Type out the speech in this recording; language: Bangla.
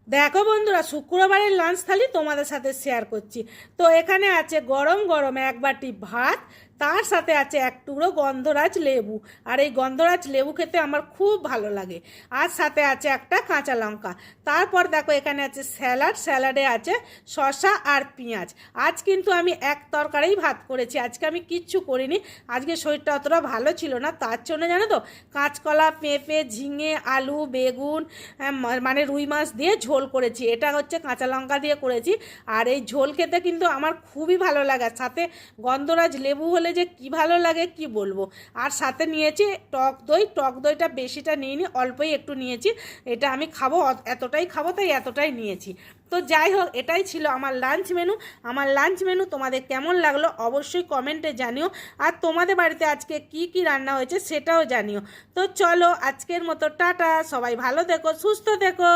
দেখো বন্ধুরা, শুক্রবারের লাঞ্চ থালি তোমাদের সাথে শেয়ার করছি। তো এখানে আছে গরম গরম এক বাটি ভাত, তার সাথে আছে এক টুকরো গন্ধরাজ লেবু। আর এই গন্ধরাজ লেবু খেতে আমার খুব ভালো লাগে। আর সাথে আছে একটা কাঁচা লঙ্কা। তারপর দেখো এখানে আছে স্যালাড, স্যালাডে আছে শসা আর পেঁয়াজ। আজ কিন্তু আমি এক তরকারিই ভাত করেছি, আজকে আমি কিচ্ছু করিনি। আজকে শরীরটা অতটা ভালো ছিল না, তার জন্য জানো তো কাঁচকলা, পেঁপে, ঝিঙে, আলু, বেগুন, মানে রুই মাছ দিয়ে ঝোল করেছি। এটা হচ্ছে কাঁচা লঙ্কা দিয়ে করেছি। আর এই ঝোল খেতে কিন্তু আমার খুবই ভালো লাগে, সাথে গন্ধরাজ লেবু হলে যে কি ভালো লাগে কি বলবো। আর সাথে নিয়েছি টক দই, টক দইটা বেশিটা নিইনি, অল্পই একটু নিয়েছি। এটা আমি খাবো, এতটাই খাবো তাই এতটাই নিয়েছি। তো যাই হোক, এটাই ছিল আমার লাঞ্চ মেনু। আমার লাঞ্চ মেনু তোমাদের কেমন লাগলো অবশ্যই কমেন্টে জানিও। আর তোমাদের বাড়িতে আজকে কি কি রান্না হয়েছে সেটাও জানিও। তো চলো আজকের মতো টাটা, সবাই ভালো থেকো, সুস্থ থেকো।